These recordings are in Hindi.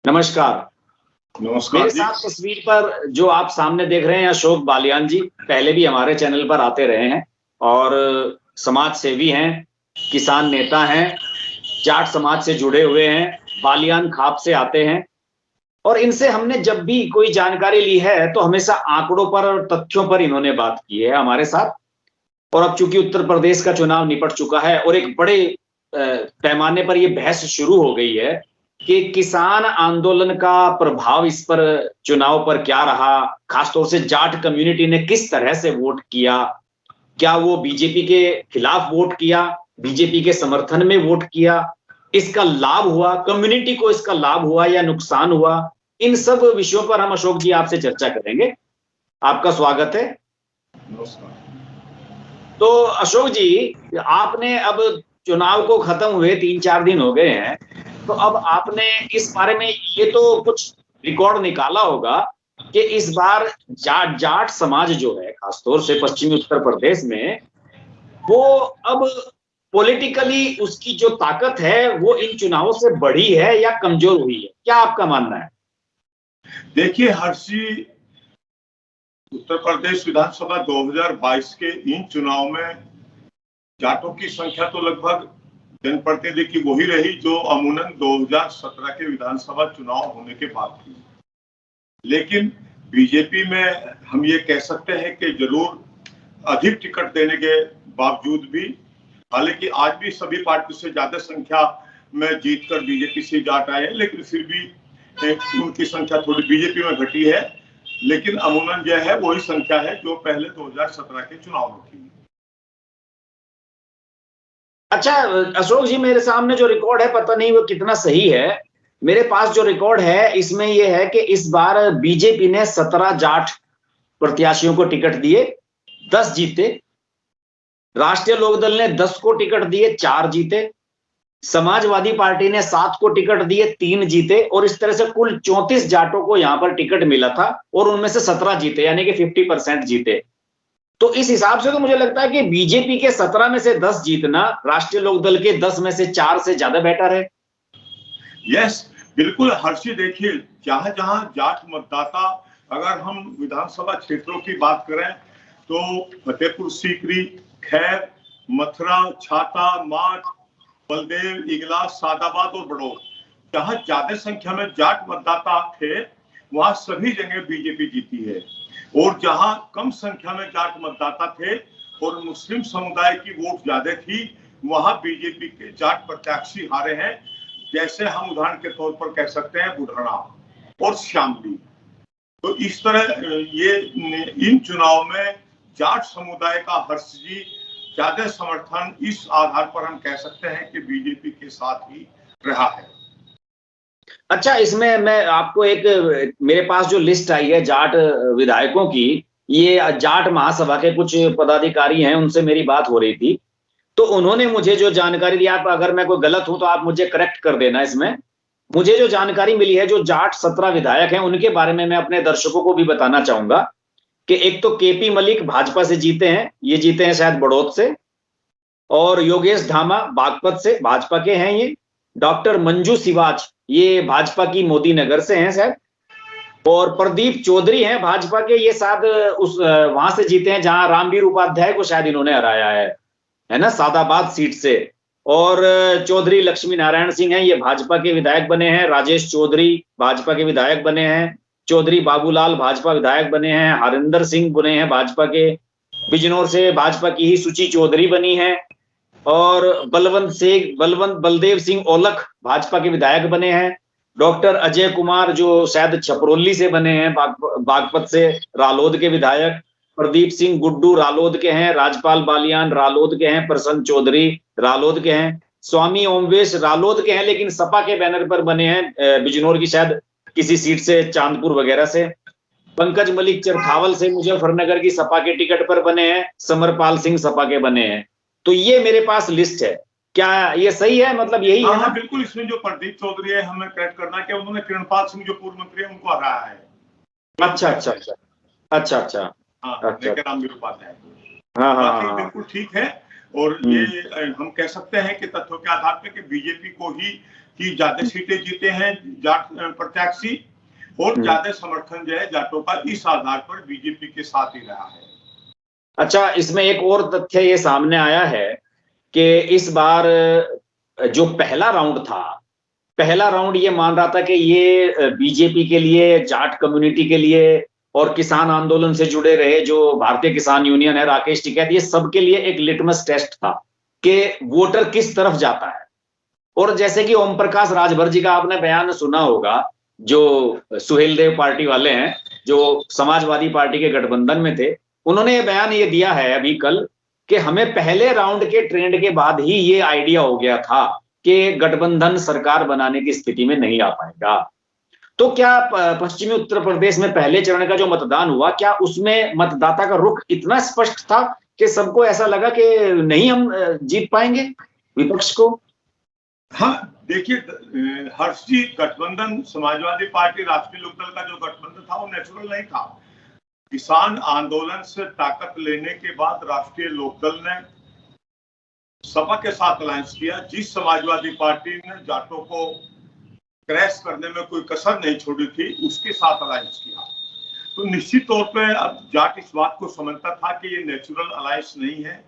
नमस्कार। नमस्कार मेरे जी। साथ तस्वीर पर जो आप सामने देख रहे हैं अशोक बालियान जी, पहले भी हमारे चैनल पर आते रहे हैं और समाज सेवी हैं, किसान नेता हैं, जाट समाज से जुड़े हुए हैं, बालियान खाप से आते हैं और इनसे हमने जब भी कोई जानकारी ली है तो हमेशा आंकड़ों पर और तथ्यों पर इन्होंने बात की है हमारे साथ। और अब चूंकि उत्तर प्रदेश का चुनाव निपट चुका है और एक बड़े पैमाने पर यह बहस शुरू हो गई है कि किसान आंदोलन का प्रभाव इस पर चुनाव पर क्या रहा, खासतौर से जाट कम्युनिटी ने किस तरह से वोट किया, क्या वो बीजेपी के खिलाफ वोट किया, बीजेपी के समर्थन में वोट किया, इसका लाभ हुआ, कम्युनिटी को इसका लाभ हुआ या नुकसान हुआ, इन सब विषयों पर हम अशोक जी आपसे चर्चा करेंगे। आपका स्वागत है। नमस्कार। तो अशोक जी, आपने अब चुनाव को खत्म हुए 3-4 दिन हो गए हैं, तो अब आपने इस बारे में ये तो कुछ रिकॉर्ड निकाला होगा कि इस बार जाट समाज जो है खासतौर से पश्चिमी उत्तर प्रदेश में, वो अब पॉलिटिकली उसकी जो ताकत है वो इन चुनावों से बढ़ी है या कमजोर हुई है, क्या आपका मानना है? देखिए हर्षी, उत्तर प्रदेश विधानसभा 2022 के इन चुनाव में जाटों की संख्या तो लगभग जनप्रतिनिधि की वही रही जो अमूनन 2017 के विधानसभा चुनाव होने के बाद थी। लेकिन बीजेपी में हम ये कह सकते हैं कि जरूर अधिक टिकट देने के बावजूद भी, हालांकि आज भी सभी पार्टी से ज्यादा संख्या में जीतकर बीजेपी से जाट आए, लेकिन फिर भी उनकी संख्या थोड़ी बीजेपी में घटी है। लेकिन अमूमन जो है वही संख्या है जो पहले 2017 के चुनाव में थी। अच्छा अशोक जी, मेरे सामने जो रिकॉर्ड है पता नहीं वो कितना सही है। मेरे पास जो रिकॉर्ड है इसमें यह है कि इस बार बीजेपी ने 17 जाट प्रत्याशियों को टिकट दिए, 10 जीते। राष्ट्रीय लोकदल ने 10 को टिकट दिए, 4 जीते। समाजवादी पार्टी ने 7 को टिकट दिए, 3 जीते। और इस तरह से कुल 34 जाटों को यहां पर टिकट मिला था और उनमें से 17 जीते, यानी कि 50% जीते। तो इस हिसाब से तो मुझे लगता है कि बीजेपी के 17 में से 10 जीतना राष्ट्रीय लोकदल के 10 में से 4 से ज्यादा बेटर है। यस, बिल्कुल हर्षी। देखिए, जहां जहां जाट मतदाता, अगर हम विधानसभा क्षेत्रों की बात करें तो फतेहपुर सीकरी, खैर, मथुरा, छाता, माठ, बलदेव, इगलास, सादाबाद और बड़ौद, जहां ज्यादा संख्या में जाट मतदाता थे वहां सभी जगह बीजेपी जीती है। और जहां कम संख्या में जाट मतदाता थे और मुस्लिम समुदाय की वोट ज्यादा थी, वहां बीजेपी के जाट प्रत्याशी हारे हैं। जैसे हम उदाहरण के तौर पर कह सकते हैं बुढ़ाना और शामली। तो इस तरह ये इन चुनाव में जाट समुदाय का हर्ष जी ज्यादा समर्थन इस आधार पर हम कह सकते हैं कि बीजेपी के साथ ही रहा है। अच्छा, इसमें मैं आपको एक, मेरे पास जो लिस्ट आई है जाट विधायकों की, ये जाट महासभा के कुछ पदाधिकारी हैं, उनसे मेरी बात हो रही थी। तो उन्होंने मुझे जो जानकारी दी, आप अगर मैं कोई गलत हूं तो आप मुझे करेक्ट कर देना इसमें। मुझे जो जानकारी मिली है, जो जाट 17 विधायक हैं उनके बारे में मैं अपने दर्शकों को भी बताना चाहूंगा कि एक तो केपी मलिक भाजपा से जीते हैं, ये जीते हैं शायद बड़ौद से। और योगेश धामा बागपत से भाजपा के हैं ये। डॉक्टर मंजू सिवाच ये भाजपा की मोदी नगर से हैं शायद। और प्रदीप चौधरी हैं भाजपा के, ये शायद उस वहां से जीते हैं जहां रामवीर उपाध्याय को शायद इन्होंने हराया है ना, सादाबाद सीट से। और चौधरी लक्ष्मी नारायण सिंह हैं, ये भाजपा के विधायक बने हैं। राजेश चौधरी भाजपा के विधायक बने हैं। चौधरी बाबूलाल भाजपा विधायक बने हैं। हरिंदर सिंह बने हैं भाजपा के। बिजनौर से भाजपा की ही सुची चौधरी बनी है। और बलवंत बलदेव सिंह औलख भाजपा के विधायक बने हैं। डॉक्टर अजय कुमार जो शायद छपरोली से बने हैं, बागपत से, रालोद के विधायक। प्रदीप सिंह गुड्डू रालोद के हैं। राजपाल बालियान रालोद के हैं। प्रसन्न चौधरी रालोद के हैं। स्वामी ओमवेश रालोद के हैं लेकिन सपा के बैनर पर बने हैं, बिजनौर की शायद किसी सीट से, चांदपुर वगैरह से। पंकज मलिक चरखावल से मुजफ्फरनगर की सपा के टिकट पर बने हैं। समरपाल सिंह सपा के बने हैं। तो ये मेरे पास लिस्ट है, क्या ये सही है? मतलब यही है ना? बिल्कुल। इसमें जो प्रदीप चौधरी है, हमें करेक्ट करना है कि उन्होंने किरणपाल सिंह जो पूर्व मंत्री है उनको हराया है। अच्छा अच्छा अच्छा अच्छा अच्छा अच्छा, रामवीर उपाध्याय। हाँ, बिल्कुल ठीक है। और ये हम कह सकते हैं कि तथ्यों के आधार पर कि बीजेपी को ही कि ज्यादा सीटें जीते हैं जाट प्रत्याशी, और ज्यादा समर्थन जो है जाटों का इस आधार पर बीजेपी के साथ ही रहा है। अच्छा, इसमें एक और तथ्य ये सामने आया है कि इस बार जो पहला राउंड था, पहला राउंड ये मान रहा था कि ये बीजेपी के लिए, जाट कम्युनिटी के लिए और किसान आंदोलन से जुड़े रहे जो भारतीय किसान यूनियन है, राकेश टिकैत, ये सबके लिए एक लिटमस टेस्ट था कि वोटर किस तरफ जाता है। और जैसे कि ओम प्रकाश राजभर जी का आपने बयान सुना होगा, जो सुहेलदेव पार्टी वाले हैं, जो समाजवादी पार्टी के गठबंधन में थे, उन्होंने ये बयान ये दिया है अभी कल कि हमें पहले राउंड के ट्रेंड के बाद ही ये आइडिया हो गया था कि गठबंधन सरकार बनाने की स्थिति में नहीं आ पाएगा। तो क्या पश्चिमी उत्तर प्रदेश में पहले चरण का जो मतदान हुआ, क्या उसमें मतदाता का रुख इतना स्पष्ट था कि सबको ऐसा लगा कि नहीं हम जीत पाएंगे विपक्ष को? हाँ, देखिए हर्ष जी, गठबंधन समाजवादी पार्टी राष्ट्रीय लोकदल का जो गठबंधन था वो नेचुरल नहीं था। किसान आंदोलन से ताकत लेने के बाद राष्ट्रीय लोकदल ने सपा के साथ अलायंस किया। जिस समाजवादी पार्टी ने जाटों को क्रैश करने में कोई कसर नहीं छोड़ी थी, उसके साथ अलायंस किया। तो निश्चित तौर पे अब जाट इस बात को समझता था कि ये नेचुरल अलायंस नहीं है,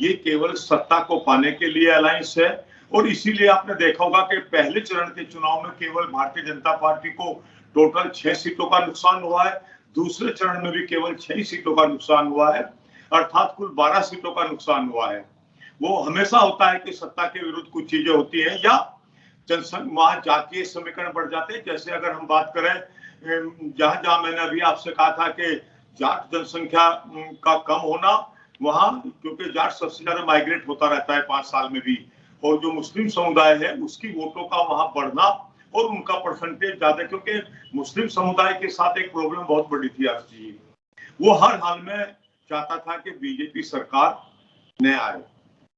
ये केवल सत्ता को पाने के लिए अलायंस है। और इसीलिए आपने देखा होगा कि पहले चरण के चुनाव में केवल भारतीय जनता पार्टी को टोटल 6 सीटों का नुकसान हुआ है, दूसरे चरण में भी केवल 6 सीटों का नुकसान हुआ है, अर्थात कुल 12 सीटों का नुकसान हुआ है। वो हमेशा होता है कि सत्ता के विरुद्ध कुछ चीजें होती हैं या वहां जातीय समीकरण बढ़ जाते हैं। जैसे अगर हम बात करें, जहां जहां मैंने अभी आपसे कहा था कि जाट जनसंख्या का कम होना, वहां क्योंकि जाट सबसे ज्यादा माइग्रेट होता रहता है 5 साल में भी, और जो मुस्लिम समुदाय है उसकी वोटों का वहां बढ़ना और उनका परसेंटेज ज्यादा, क्योंकि मुस्लिम समुदाय के साथ एक प्रॉब्लम बहुत बड़ी थी हर्ष जी, वो हर हाल में चाहता था कि बीजेपी सरकार न आए।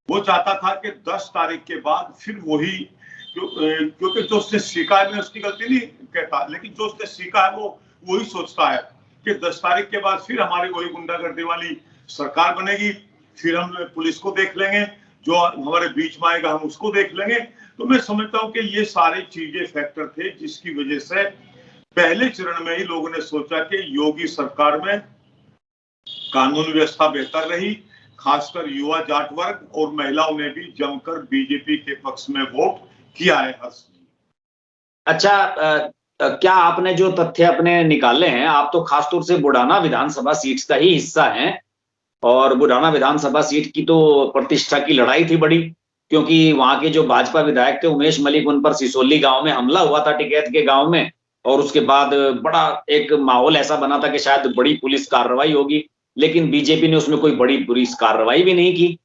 वो चाहता था कि 10 तारीख के बाद फिर वही, क्योंकि जो उसने सीखा है, मैं उसकी गलती नहीं कहता, लेकिन जो उसने सीखा है वो वही सोचता है कि 10 तारीख के बाद फिर हमारी वही गुंडागर्दी वाली सरकार बनेगी, फिर हम पुलिस को देख लेंगे, जो हमारे बीच में आएगा हम उसको देख लेंगे। तो मैं समझता हूं कि ये सारे चीजें फैक्टर थे जिसकी वजह से पहले चरण में ही लोगों ने सोचा कि योगी सरकार में कानून व्यवस्था बेहतर रही, खासकर युवा जाट वर्ग और महिलाओं ने भी जमकर बीजेपी के पक्ष में वोट किया है हर्ष जी। अच्छा, क्या आपने जो तथ्य अपने निकाले हैं, आप तो खासतौर से बुढ़ाना विधानसभा सीट का ही हिस्सा हैं, और बुढ़ाना विधानसभा सीट की तो प्रतिष्ठा की लड़ाई थी बड़ी, क्योंकि वहां के जो भाजपा विधायक थे उमेश मलिक, उन पर सिसोली गांव में हमला हुआ था टिकैत के गांव में, और उसके बाद बड़ा एक माहौल ऐसा बना था कि शायद बड़ी पुलिस कार्रवाई होगी, लेकिन बीजेपी ने उसमें कोई बड़ी पुलिस कार्रवाई भी नहीं की।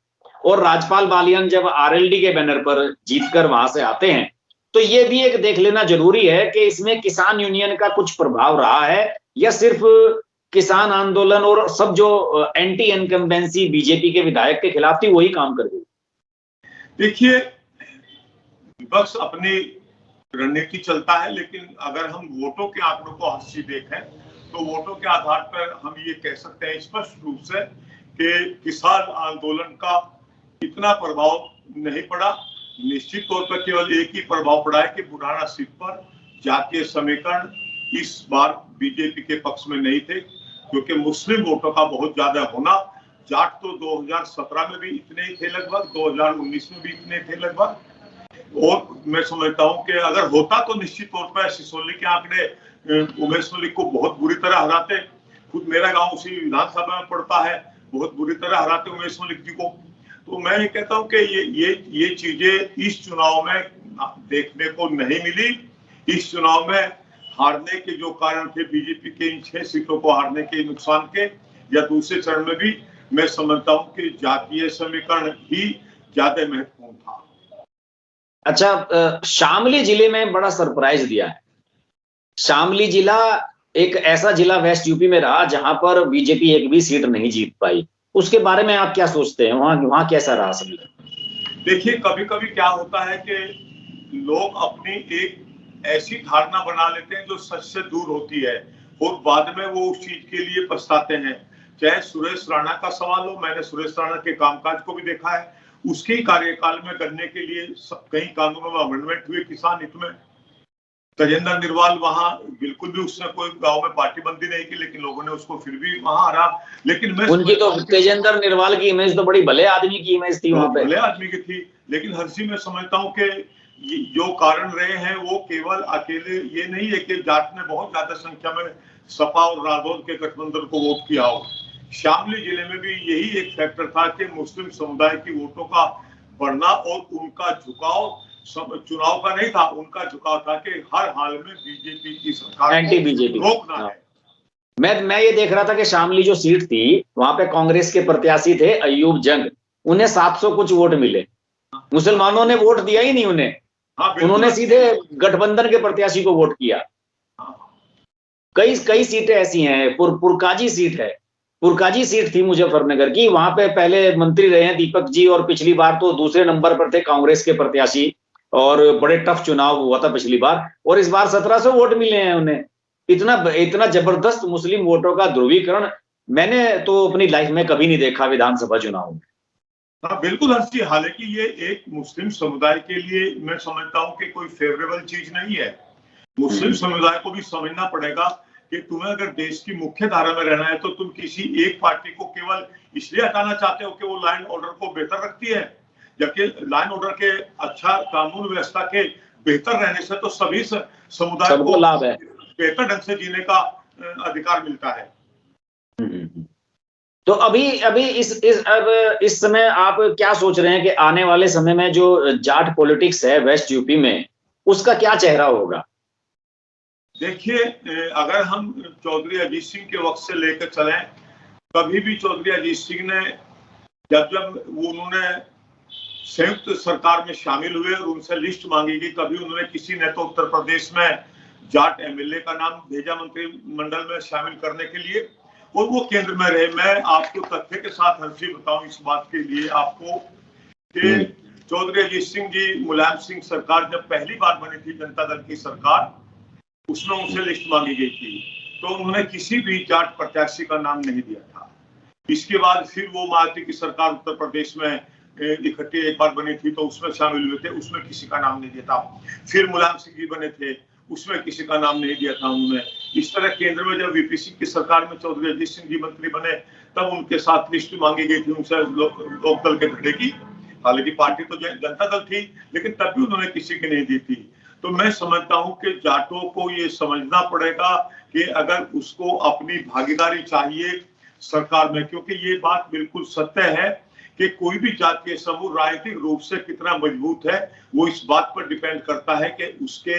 और राजपाल बालियान जब आरएलडी के बैनर पर जीतकर वहां से आते हैं, तो ये भी एक देख लेना जरूरी है कि इसमें किसान यूनियन का कुछ प्रभाव रहा है या सिर्फ किसान आंदोलन और सब जो एंटी इनकम्बेंसी बीजेपी के विधायक के खिलाफ थी वही काम कर गई। देखिए, विपक्ष अपनी रणनीति चलता है, लेकिन अगर हम वोटों के आंकड़ों को हंसी देखें तो वोटों के आधार पर हम ये कह सकते हैं स्पष्ट रूप से कि किसान आंदोलन का इतना प्रभाव नहीं पड़ा। निश्चित तौर पर केवल एक ही प्रभाव पड़ा है कि बुढ़ाना सीट पर जातीय समीकरण इस बार बीजेपी के पक्ष में नहीं थे, क्योंकि मुस्लिम वोटों का बहुत ज्यादा होना। जाट तो 2017 में भी इतने ही थे लगभग, 2019 में भी इतने थे लगभग, और मैं समझता हूं कि अगर होता तो निश्चित तौर पर सिसोली के आंकड़े उमेश मलिक को बहुत बुरी तरह हराते। खुद मेरा गांव उसी विधानसभा में पड़ता है, बहुत बुरी तरह हराते उमेश मलिक जी को। तो मैं ये कहता हूं कि ये चीजें इस चुनाव में देखने को नहीं मिली। इस चुनाव में हारने के जो कारण थे बीजेपी के इन 6 सीटों को हारने के नुकसान के, या दूसरे चरण में भी, मैं समझता हूं कि जातीय समीकरण ही ज्यादा महत्वपूर्ण था। अच्छा, शामली जिले में बड़ा सरप्राइज दिया है। शामली जिला एक ऐसा जिला वेस्ट यूपी में रहा जहां पर बीजेपी एक भी सीट नहीं जीत पाई, उसके बारे में आप क्या सोचते हैं? वहां कैसा रहा सब? देखिए, कभी कभी क्या होता है कि लोग अपनी एक ऐसी धारणा बना लेते हैं जो सच से दूर होती है, और बाद में वो उस चीज के लिए पछताते हैं। चाहे सुरेश राणा का सवाल हो, मैंने सुरेश राणा के कामकाज को भी देखा है, उसके कार्यकाल में करने के लिए कई कानूनों में अमेंडमेंट हुए किसान हित में। तजेंद्र निर्वाल वहां बिल्कुल भी उसने कोई गांव में पार्टीबंदी नहीं की, लेकिन लोगों ने उसको फिर भी वहां हरा। लेकिन मैं उनकी तो तेजेंद्र निर्वाल की इमेज तो बड़ी भले आदमी की इमेज थी वहां पे, भले आदमी की थी। लेकिन हर्षी मैं समझता हूँ कि जो कारण रहे हैं वो केवल अकेले ये नहीं है कि जाट ने बहुत ज्यादा संख्या में सपा और राजद के गठबंधन को वोट किया हो। शामली जिले में भी यही एक फैक्टर था कि मुस्लिम समुदाय की वोटों का बढ़ना और उनका झुकाव चुनाव का नहीं था, उनका झुकाव था कि हर हाल में बीजेपी की सरकार एंटी बीजेपी रोकना है। मैं ये देख रहा था कि शामली जो सीट थी वहां पे कांग्रेस के प्रत्याशी थे अयूब जंग, उन्हें 700 कुछ वोट मिले, मुसलमानों ने वोट दिया ही नहीं उन्हें। उन्होंने सीधे गठबंधन के प्रत्याशी को वोट किया। कई सीटें ऐसी हैं, पुरकाजी सीट है, पुरकाजी सीट थी मुजफ्फरनगर की, वहां पे पहले मंत्री रहे हैं दीपक जी और पिछली बार तो दूसरे नंबर पर थे कांग्रेस के प्रत्याशी और बड़े टफ चुनाव हुआ था पिछली बार और इस बार 1700 वोट मिले हैं उन्हें। इतना जबरदस्त मुस्लिम वोटों का ध्रुवीकरण मैंने तो अपनी लाइफ में कभी नहीं देखा विधानसभा चुनाव में। हाँ बिल्कुल हर्षी, हालांकि ये एक मुस्लिम समुदाय के लिए मैं समझता हूँ कि कोई फेवरेबल चीज नहीं है। मुस्लिम समुदाय को भी समझना पड़ेगा कि तुम्हें अगर देश की मुख्य धारा में रहना है तो तुम किसी एक पार्टी को केवल इसलिए हटाना चाहते हो कि वो लॉ एंड ऑर्डर को बेहतर रखती है, जबकि लॉ एंड ऑर्डर के अच्छा कानून व्यवस्था के बेहतर रहने से तो सभी समुदाय को लाभ है, बेहतर ढंग से जीने का अधिकार मिलता है। तो अभी इस समय आप क्या सोच रहे हैं कि आने वाले समय में जो जाट पॉलिटिक्स है वेस्ट यूपी में उसका क्या चेहरा होगा? देखिए, अगर हम चौधरी अजीत सिंह के वक्त से लेकर चलें, कभी भी चौधरी अजीत सिंह ने जब उन्होंने संयुक्त सरकार में शामिल हुए और उनसे लिस्ट मांगी गई, कभी उन्होंने किसी ने तो उत्तर प्रदेश में जाट एमएलए का नाम भेजा मंत्रिमंडल में शामिल करने के लिए और वो केंद्र में रहे। मैं आपको तथ्य के साथ हर्षी बताऊं इस बात के लिए आपको कि चौधरी अजीत सिंह जी, मुलायम सिंह सरकार जब पहली बार बनी थी जनता दल की सरकार, उसमें उनसे लिस्ट मांगी गई थी तो उन्होंने किसी भी जाट प्रत्याशी का नाम नहीं दिया था। इसके बाद फिर वो मायावती की सरकार उत्तर प्रदेश में इकट्ठी एक बार बनी थी तो उसमें शामिल हुए थे, उसमें किसी का नाम नहीं दिया था। फिर मुलायम सिंह जी बने थे, उसमें किसी का नाम नहीं दिया था उन्होंने। इस तरह केंद्र में जब वीपी सिंह की सरकार में चौधरी अजीत सिंह जी मंत्री बने तब उनके साथ लिस्ट मांगी गई थी उनसे लोकदल के धड़े की। हालांकि पार्टी तो जनता दल थी लेकिन तब भी उन्होंने किसी की नहीं दी थी। तो मैं समझता हूं कि जाटों को ये समझना पड़ेगा कि अगर उसको अपनी भागीदारी चाहिए सरकार में, क्योंकि ये बात बिल्कुल सत्य है कि कोई भी जातीय समूह राजनीतिक रूप से कितना मजबूत है वो इस बात पर डिपेंड करता है कि उसके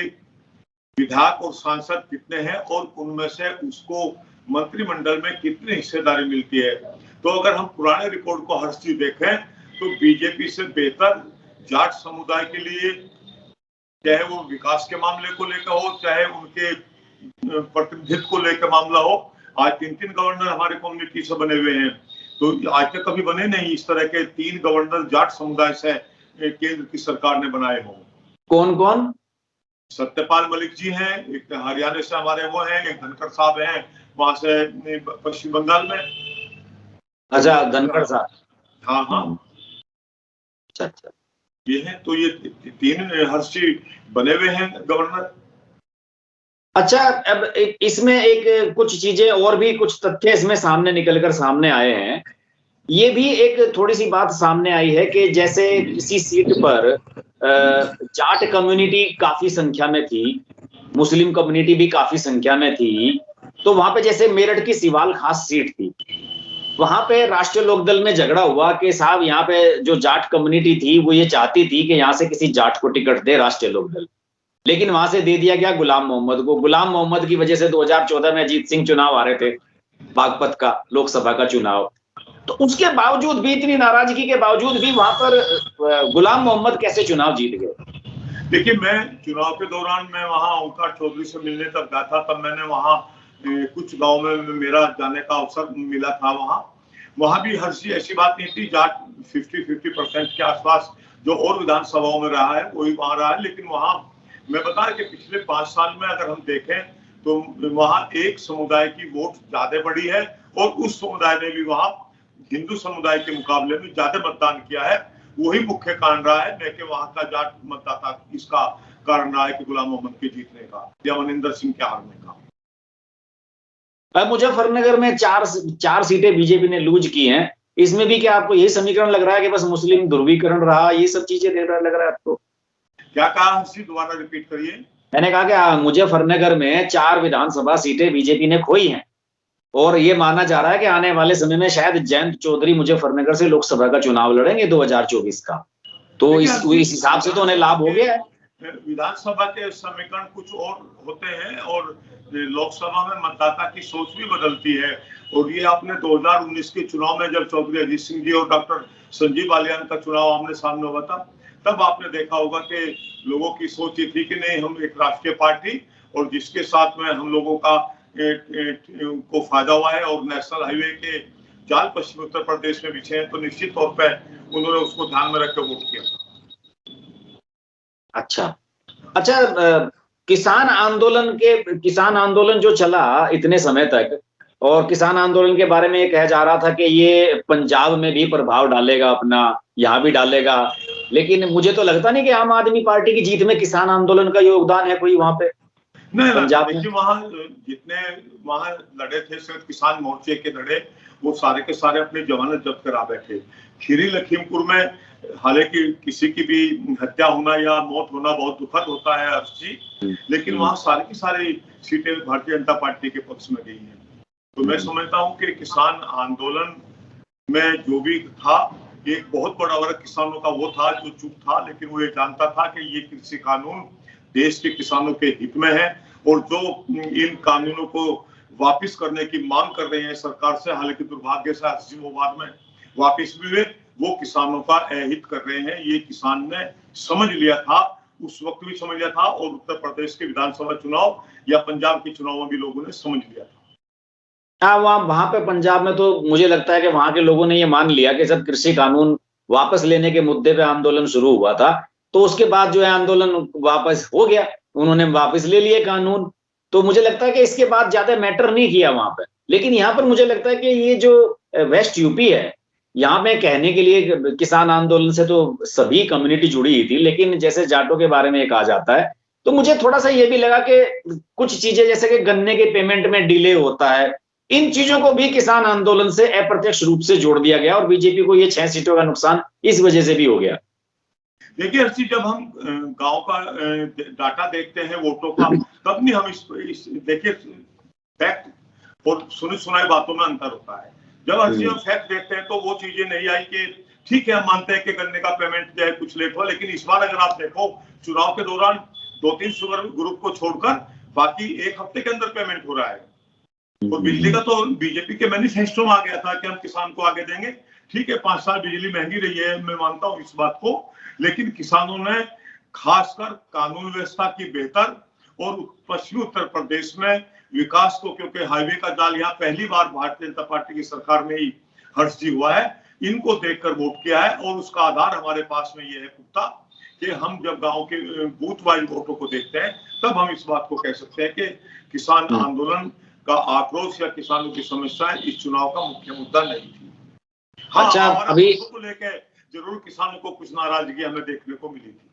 विधायक और सांसद कितने हैं और उनमें से उसको मंत्रिमंडल में कितनी हिस्सेदारी मिलती है। तो अगर हम पुराने रिकॉर्ड को हर चीज देखें तो बीजेपी से बेहतर जाट समुदाय के लिए, चाहे वो विकास के मामले को लेकर हो चाहे उनके प्रतिनिधित्व को लेकर मामला हो, आज 3 गवर्नर हमारे कम्युनिटी से बने हुए हैं। तो आज तक कभी बने नहीं इस तरह के 3 गवर्नर जाट समुदाय से केंद्र की सरकार ने बनाए हों। कौन कौन? सत्यपाल मलिक जी हैं, एक हरियाणा से हमारे वो हैं, एक धनखड़ साहब हैं वहां से पश्चिम बंगाल में। अच्छा, धनखड़ साहब। हाँ हाँ, अच्छा ये है। तो ये 3 हर्षी बने हुए हैं गवर्नर। अच्छा, अब इसमें एक कुछ चीजें और भी कुछ तथ्य इसमें सामने निकलकर सामने आए हैं। ये भी एक थोड़ी सी बात सामने आई है कि जैसे किसी सीट पर जाट कम्युनिटी काफी संख्या में थी, मुस्लिम कम्युनिटी भी काफी संख्या में थी, तो वहां पे जैसे मेरठ की सिवाल खास सीट थी, वहां पे राष्ट्रीय लोकदल में झगड़ा हुआ कि साहब यहाँ पे जो जाट कम्युनिटी थी वो ये चाहती थी कि यहाँ से किसी जाट को टिकट दे राष्ट्रीय लोकदल, लेकिन वहां से दे दिया गया गुलाम मोहम्मद को। गुलाम मोहम्मद की वजह से 2014 में अजीत सिंह चुनाव आ रहे थे, बागपत का लोकसभा का चुनाव, तो उसके बावजूद भी, इतनी नाराजगी के बावजूद भी वहां पर गुलाम मोहम्मद कैसे चुनाव जीत गए? देखिए, मैं चुनाव के दौरान मैं वहां ओंकार चौधरी से मिलने तक गया था, तब मैंने वहां कुछ गांव में मेरा जाने का अवसर मिला था। वहां भी हर चीज ऐसी बात नहीं थी, जाट 50% के आसपास जो और विधानसभाओं में रहा है वही वहां रहा है। लेकिन वहां मैं बता रहा कि पिछले 5 साल में अगर हम देखें तो वहां एक समुदाय की वोट ज्यादा बढ़ी है और उस समुदाय ने भी वहां हिंदू समुदाय के मुकाबले में ज्यादा मतदान किया है। वही मुख्य कारण रहा है, न कि वहां का जाट मतदाता इसका कारण रहा है कि गुलाम मोहम्मद के जीतने का या मनिंदर सिंह के हारने का। मुजफ्फरनगर में चार सीटें बीजेपी ने लूज की हैं, इसमें भी क्या आपको यही समीकरण लग रहा है कि बस मुस्लिम ध्रुवीकरण रहा, ये सब चीजें लग रहा है आपको? क्या कहा हर्षी, दोबारा रिपीट करिए। मैंने कहा कि मुजफ्फरनगर में 4 विधानसभा सीटें बीजेपी ने खोई हैं और ये माना जा रहा है कि आने वाले समय में शायद जयंत चौधरी मुजफ्फरनगर से लोकसभा का चुनाव लड़ेंगे 2024 का, तो इस हिसाब से तो उन्हें लाभ हो गया है। विधानसभा के समीकरण कुछ और होते हैं और लोकसभा में मतदाता की सोच भी बदलती है। और ये आपने 2019 के चुनाव में जब चौधरी अजीत सिंह जी और डॉक्टर संजीव बालियान का चुनाव आमने सामने हुआ था, तब आपने देखा होगा कि लोगों की सोच ये थी कि नहीं, हम एक राष्ट्रीय पार्टी और जिसके साथ में हम लोगों का को फायदा हुआ है और नेशनल हाईवे के जाल पश्चिमी उत्तर प्रदेश में बिछे हैं, तो निश्चित तौर पर उन्होंने उसको ध्यान में रखकर वोट किया। अच्छा, किसान आंदोलन जो चला इतने समय तक, और किसान आंदोलन के बारे में ये कहा जा रहा था कि ये पंजाब में भी प्रभाव डालेगा अपना, यहाँ भी डालेगा, लेकिन मुझे तो लगता नहीं कि आम आदमी पार्टी की जीत में किसान आंदोलन का योगदान है कोई वहां पे। नहीं, देखिए वहां जितने वहां लड़े थे सिर्फ किसान मोर्चे के लड़े, वो सारे के सारे अपनी जमानत जब्त करा बैठे। खीरी लखीमपुर में हालांकि किसी की भी हत्या होना या मौत होना बहुत दुखद होता है हर्ष जी, लेकिन वहां सारी की सारी सीटें भारतीय जनता पार्टी के पक्ष में गई हैं। तो मैं समझता हूं कि किसान आंदोलन में जो भी था, एक बहुत बड़ा वर्ग किसानों का वो था जो चुप था, लेकिन वो ये जानता था कि ये कृषि कानून देश के किसानों के हित में है और जो इन कानूनों को वापस करने की मांग कर रहे हैं सरकार से, हालांकि दुर्भाग्य से वो बाद में वापस भी हुए, वो किसानों का अहित कर रहे हैं। ये किसान ने समझ लिया था, उस वक्त भी समझ लिया था और उत्तर प्रदेश के विधानसभा चुनाव या पंजाब के चुनाव में भी लोगों ने समझ लिया था। हाँ, वहां पे पंजाब में तो मुझे लगता है कि वहां के लोगों ने ये मान लिया कि जब कृषि कानून वापस लेने के मुद्दे पे आंदोलन शुरू हुआ था, तो उसके बाद जो है आंदोलन वापस हो गया, उन्होंने वापस ले लिए कानून। तो मुझे लगता है कि इसके बाद ज्यादा मैटर नहीं किया वहां पे। लेकिन यहाँ पर मुझे लगता है कि ये जो वेस्ट यूपी है, यहाँ पे कहने के लिए किसान आंदोलन से तो सभी कम्युनिटी जुड़ी ही थी, लेकिन जैसे जाटों के बारे में कहा जाता है, तो मुझे थोड़ा सा ये भी लगा कि कुछ चीजें जैसे कि गन्ने के पेमेंट में डिले होता है, इन चीजों को भी किसान आंदोलन से अप्रत्यक्ष रूप से जोड़ दिया गया और बीजेपी को ये 6 सीटों का नुकसान इस वजह से भी हो गया। देखिए हर्षी, जब हम गांव का डाटा देखते हैं वोटों का, तब नहीं हम इस देखिए फैक्ट और सुनी सुनाई बातों में अंतर होता है। जब हर्षी हम फैक्ट देखते हैं तो वो चीजें नहीं आई कि ठीक है, हम मानते हैं कि गन्ने का पेमेंट जो है कुछ लेट हुआ, लेकिन इस बार अगर आप देखो चुनाव के दौरान 2-3 शुगर ग्रुप को छोड़कर बाकी 1 हफ्ते के अंदर पेमेंट हो रहा है। और बिजली का तो बीजेपी के मैनिफेस्टो में आ गया था कि हम किसान को आगे देंगे। ठीक है, 5 साल बिजली महंगी रही है, मैं मानता हूं इस बात को, लेकिन किसानों ने खासकर कानून व्यवस्था की बेहतर और पश्चिमी उत्तर प्रदेश में विकास को, क्योंकि हाईवे का जाल यहाँ पहली बार भारतीय जनता पार्टी की सरकार में ही हर्ष जी हुआ है, इनको देखकर वोट किया है। और उसका आधार हमारे पास में ये है पुख्ता कि हम जब गांव के बूथ वाइज वोटों को देखते हैं, तब हम इस बात को कह सकते हैं कि किसान आंदोलन का आक्रोश या किसानों की समस्याएं इस चुनाव का मुख्य मुद्दा नहीं थी। हाँ, अच्छा, अभी को लेकर जरूर किसानों को कुछ नाराजगी हमें देखने को मिली थी।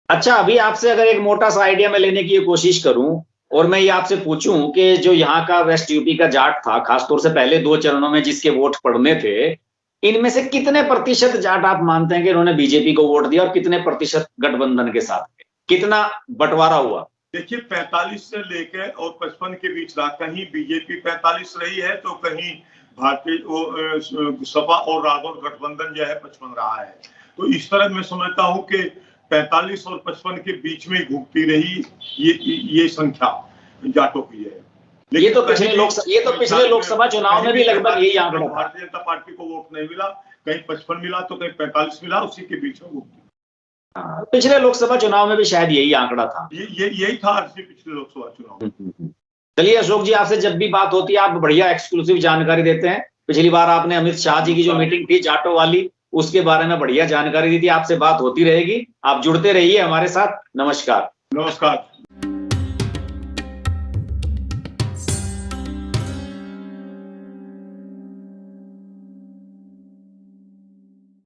अच्छा, अभी आपसे अगर एक मोटा सा आइडिया में लेने की कोशिश करूं और मैं ये आपसे पूछूं कि जो यहाँ का वेस्ट यूपी का जाट था, खासतौर से पहले 2 चरणों में जिसके वोट पड़ने थे, इनमें से कितने प्रतिशत जाट आप मानते हैं कि इन्होंने बीजेपी को वोट दिया और कितने प्रतिशत गठबंधन के साथ, कितना बंटवारा हुआ? देखिए 45 से लेकर और 55 के बीच रहा, कहीं बीजेपी 45 रही है तो कहीं भारतीय सपा और राजौर गठबंधन जो है 55 रहा है। तो इस तरह मैं समझता हूं कि 45 और 55 के बीच में घूमती रही ये संख्या जाटों की है। ये तो पिछले लोकसभा चुनाव में भी लगभग यही आंकड़ा था। भारतीय जनता पार्टी को वोट नहीं मिला, कहीं 55 मिला तो कहीं 45 मिला, उसी के बीच में घूमती। पिछले लोकसभा चुनाव में भी शायद यही आंकड़ा था। यही था पिछले लोकसभा चुनाव। चलिए अशोक जी, आपसे जब भी बात होती है आप बढ़िया एक्सक्लूसिव जानकारी देते हैं। पिछली बार आपने अमित शाह जी की जो मीटिंग थी जाटो वाली, उसके बारे में बढ़िया जानकारी दी थी। आपसे बात होती रहेगी, आप जुड़ते रहिए हमारे साथ। नमस्कार। नमस्कार।